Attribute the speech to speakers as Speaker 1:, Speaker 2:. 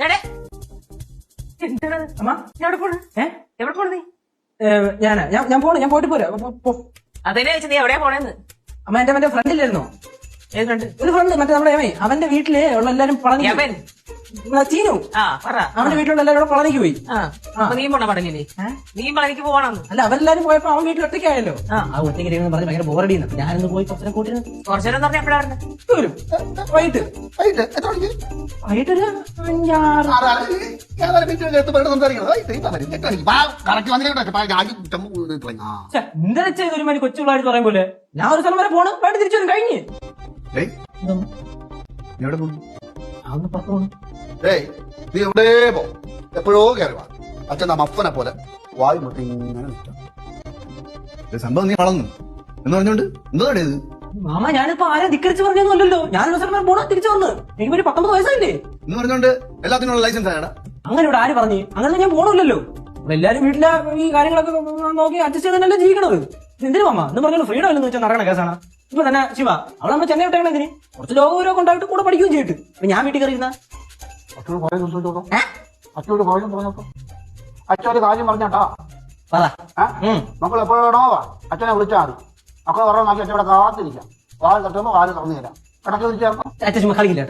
Speaker 1: ഞാൻ പോയിട്ട് പോരാ.
Speaker 2: അതന്നെ വെച്ച് നീ എവിടെയാ പോണേന്ന്?
Speaker 1: അമ്മ എന്റെ ഫ്രണ്ടില്ലായിരുന്നോ?
Speaker 2: ഏത് ഫ്രണ്ട്?
Speaker 1: ഒരു ഫ്രണ്ട് മറ്റേ നമ്മുടെ അവന്റെ വീട്ടില് ഉള്ള എല്ലാരും പളനി. ചീനു അവന്റെ വീട്ടിലുള്ള എല്ലാരും പളനിക്ക് പോയി.
Speaker 2: നീ പോണ പടങ്ങില്ലേ? നീ പളനിക്ക് പോകണം.
Speaker 1: അല്ല, അവരെല്ലാരും പോയപ്പോ അവൻ വീട്ടിൽ ഒറ്റയ്ക്കായല്ലോ. ആ ഒറ്റയ്ക്ക് പറഞ്ഞ് ഭയങ്കര ബോറടിന്ന്. ഞാനൊന്ന് പോയി കുറച്ചു കൂട്ടിന്.
Speaker 2: കുറച്ചേരം പറഞ്ഞ എപ്പോഴാ വരുന്നത്?
Speaker 1: വരും വൈകിട്ട് വൈകിട്ടൊരു 5-6. എന്താ ഒരു മണി കൊച്ചു പിള്ളേർ പറയും പോലെ. ഞാൻ ഒരു സ്ഥലം വരെ പോണ്, വൈകിട്ട് തിരിച്ചു വരും. കഴിഞ്ഞ് അതൊന്ന് പുറത്തു പോകണം.
Speaker 3: നീ എവിടെ പോ, എപ്പോഴോ കയറി വാ. അച്ഛൻ മഫനെ പോലെ വായു മുട്ടി ഇങ്ങനെ നിൽക്കാം. സംഭവം നീ വളർന്നു എന്ന് പറഞ്ഞോണ്ട് എന്തോ ഇത്?
Speaker 1: മാമ, ഞാനിപ്പോ ആരെ ധിക്കരിച്ച് പറഞ്ഞൊന്നുമല്ലല്ലോ. ഞാനൊരു സ്ഥലം വരെ പോണ തിരിച്ചു വന്ന്. എനിക്ക് ഒരു 19 വയസ്സായില്ലേ
Speaker 3: എന്ന് പറഞ്ഞോണ്ട് എല്ലാത്തിനുള്ള ലൈസൻസ് ആയടാ.
Speaker 1: അങ്ങനെ ഇവിടെ ആര് പറഞ്ഞു? അങ്ങനെ ഞാൻ പോണില്ലല്ലോ. എല്ലാരും വീട്ടിലെ ഈ കാര്യങ്ങളൊക്കെ നോക്കി അഡ്ജസ്റ്റ് ചെയ്ത് തന്നെയല്ലേ ജീവിക്കണത്. എന്തിനു മാമ എന്ന് പറഞ്ഞാൽ ഫ്രീഡം ഇല്ലെന്ന് വെച്ചാൽ നടക്കണ കേസാണ്. ഇപ്പൊ തന്നെ ശിവ അവളെ നമ്മൾ ചെന്നൈ വിട്ടേക്കണ ഇതിന് കുറച്ച് ലോകപൂരമൊക്കെ ഉണ്ടായിട്ട് കൂടെ പഠിക്കുകയും ചെയ്തിട്ട് അപ്പൊ ഞാൻ വീട്ടിൽ കയറിയിരുന്ന
Speaker 4: അച്ഛനൊരു കാര്യം പറഞ്ഞാട്ടാ. നമ്മൾ എപ്പോഴാണോ അച്ഛനെ വിളിച്ചാൽ മതി. മക്കളെ പറഞ്ഞാൽ അച്ഛൻ ഇവിടെ കാത്തിരിക്കാം. വാല് തട്ടുമ്പോ വാല് തുറന്നു തരാം. ഇടയ്ക്ക് വിളിച്ചേർക്കാം.
Speaker 1: അച്ഛൻ കളിക്കില്ല.